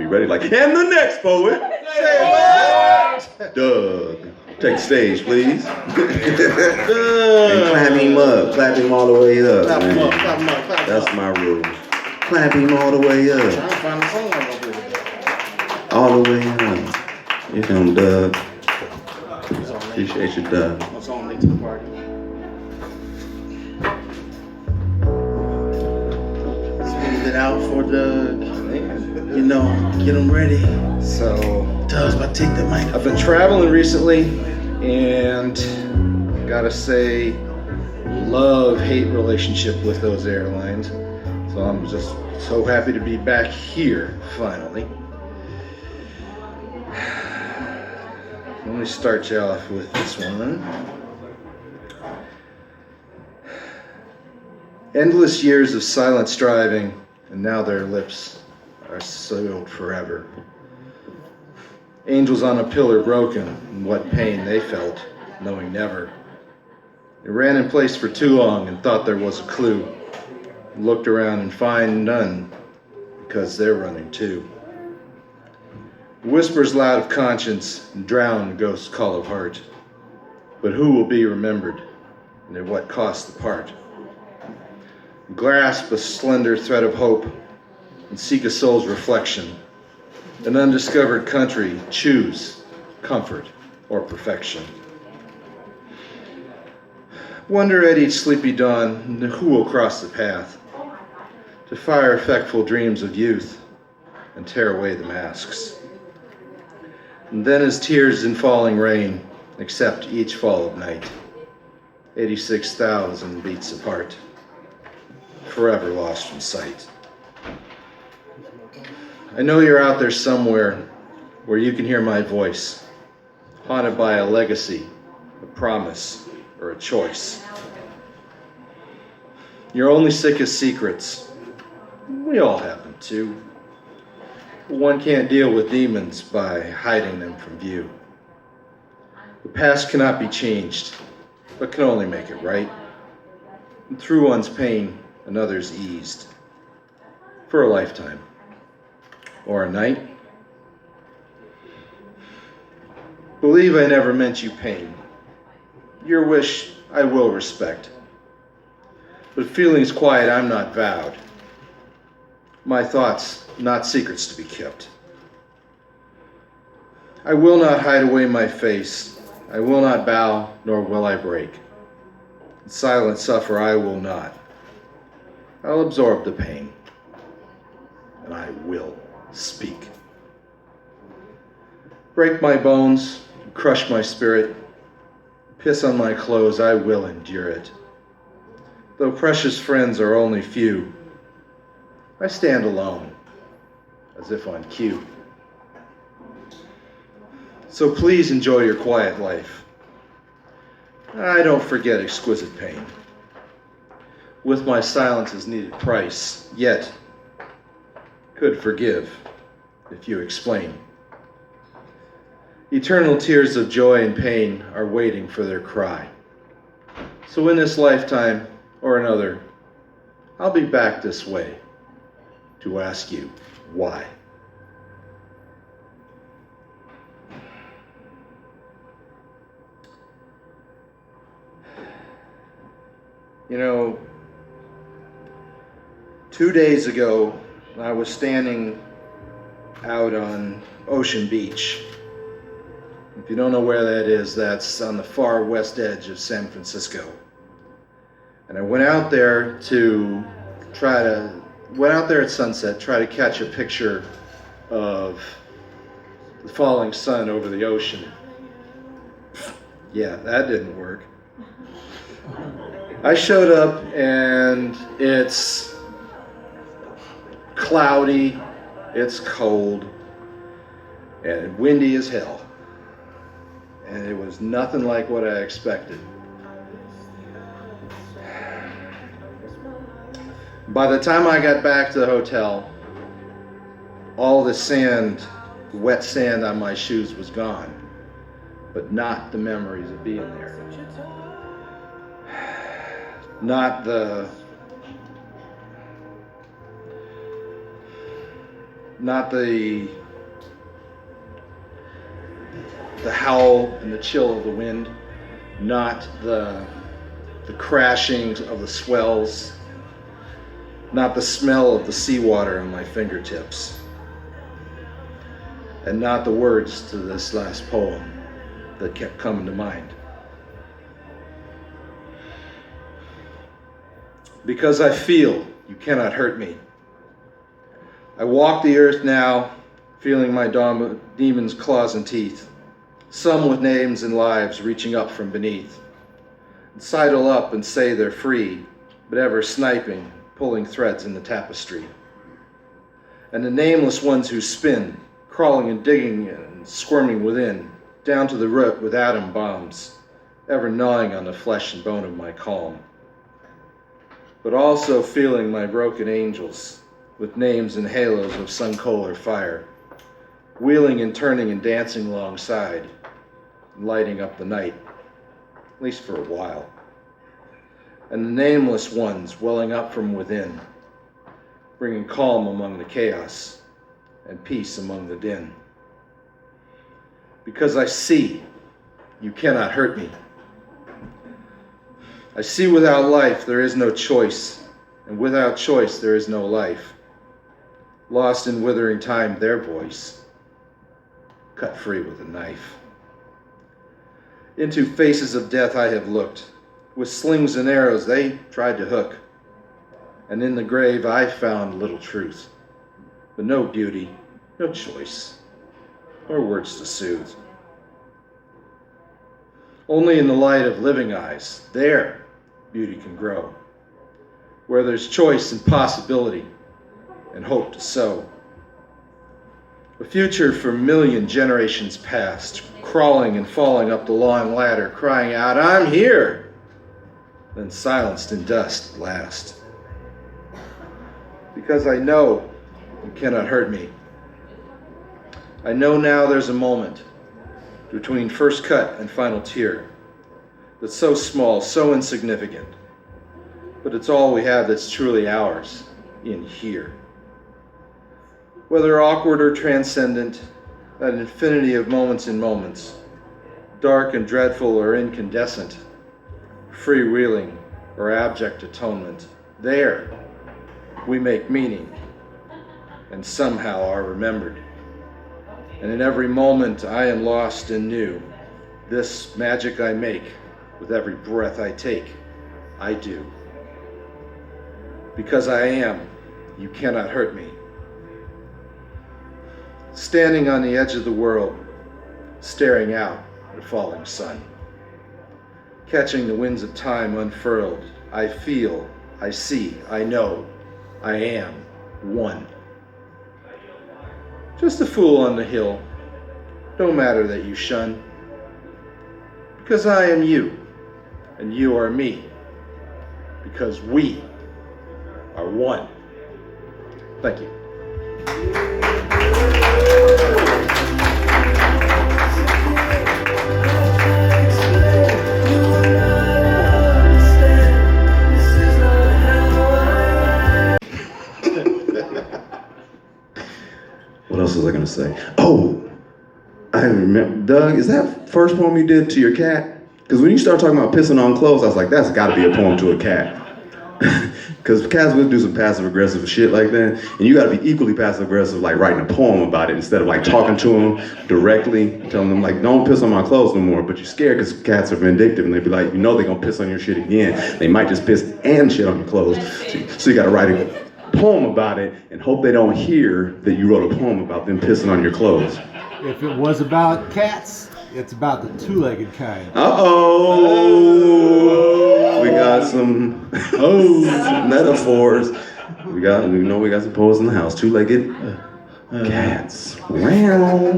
ready? Like, and the next poet. Say what? Doug, take the stage, please. Doug. And clap him up. Clap him all the way up. Clap him man. up, clap him up, clap him That's up. my rule. Clap him all the way I'm up. trying to find a song over here. All the way up. You know, Doug. Appreciate you, Doug. What's song late to the party? Smooth it out for Doug. You know, get him ready. So, Doug's about to take the mic. I've been traveling recently, and gotta say, love-hate relationship with those airlines. So I'm just so happy to be back here, finally. Let me start you off with this one. Endless years of silent striving, and now their lips are sealed forever. Angels on a pillar broken, and what pain they felt, knowing never. They ran in place for too long and thought there was a clue. Looked around and find none, because they're running too. Whispers loud of conscience and drown the ghost's call of heart. But who will be remembered, and at what cost the part? Grasp a slender thread of hope and seek a soul's reflection. An undiscovered country, choose comfort or perfection. Wonder at each sleepy dawn who will cross the path to fire effectful dreams of youth and tear away the masks. And then as tears in falling rain accept each fall of night, 86,000 beats apart, forever lost from sight. I know you're out there somewhere where you can hear my voice, haunted by a legacy, a promise, or a choice. Your only sickest secrets, we all have them too. But one can't deal with demons by hiding them from view. The past cannot be changed, but can only make it right. And through one's pain, another's eased. For a lifetime. Or a night. Believe I never meant you pain. Your wish I will respect. But feelings quiet I'm not vowed. My thoughts not secrets to be kept. I will not hide away my face. I will not bow, nor will I break. In silent suffer I will not. I'll absorb the pain. And I will speak. Break my bones, crush my spirit, piss on my clothes, I will endure it. Though precious friends are only few, I stand alone, as if on cue. So please enjoy your quiet life. I don't forget exquisite pain. With my silence as needed price, yet could forgive if you explain. Eternal tears of joy and pain are waiting for their cry. So in this lifetime or another, I'll be back this way to ask you why. You know, 2 days ago, I was standing out on Ocean Beach. If you don't know where that is, that's on the far west edge of San Francisco. And I went out there at sunset, try to catch a picture of the falling sun over the ocean. Yeah, that didn't work. I showed up and it's cloudy, it's cold, and windy as hell. And it was nothing like what I expected. By the time I got back to the hotel, all the sand, wet sand on my shoes was gone, but not the memories of being there. Not the howl and the chill of the wind, not the crashing of the swells, not the smell of the seawater on my fingertips, and not the words to this last poem that kept coming to mind. Because I feel you cannot hurt me. I walk the earth now, feeling my demons' claws and teeth, some with names and lives reaching up from beneath, and sidle up and say they're free, but ever sniping, pulling threads in the tapestry. And the nameless ones who spin, crawling and digging and squirming within, down to the root with atom bombs, ever gnawing on the flesh and bone of my calm. But also feeling my broken angels, with names and halos of sun, coal, or fire, wheeling and turning and dancing alongside, and lighting up the night, at least for a while. And the nameless ones welling up from within, bringing calm among the chaos and peace among the din. Because I see you cannot hurt me. I see without life there is no choice, and without choice there is no life. Lost in withering time, their voice, cut free with a knife. Into faces of death I have looked, with slings and arrows they tried to hook, and in the grave I found little truth, but no beauty, no choice, or words to soothe. Only in the light of living eyes, there beauty can grow, where there's choice and possibility and hope to sow. A future for 1,000,000 generations past, crawling and falling up the long ladder, crying out, "I'm here!" then silenced in dust at last. Because I know you cannot hurt me. I know now there's a moment between first cut and final tear that's so small, so insignificant, but it's all we have that's truly ours in here. Whether awkward or transcendent, that infinity of moments in moments, dark and dreadful or incandescent, freewheeling or abject atonement, there we make meaning and somehow are remembered. And in every moment I am lost and new. This magic I make with every breath I take, I do. Because I am, you cannot hurt me. Standing on the edge of the world, staring out at a falling sun. Catching the winds of time unfurled, I feel, I see, I know, I am one. Just a fool on the hill, no matter that you shun. Because I am you, and you are me. Because we are one. Thank you. What else was I gonna say? Oh, I remember, Doug, is that first poem you did to your cat? Because when you start talking about pissing on clothes, I was like, that's gotta be a poem to a cat. Because cats will do some passive aggressive shit like that, and you gotta be equally passive aggressive, like writing a poem about it instead of like talking to them directly, telling them like, don't piss on my clothes no more, but you're scared because cats are vindictive and they be like, you know they're gonna piss on your shit again. They might just piss and shit on your clothes. So you gotta write a poem about it and hope they don't hear that you wrote a poem about them pissing on your clothes. If it was about cats, it's about the two-legged kind. Uh-oh! We got some metaphors. We got some poets in the house. Two-legged cats. Wow.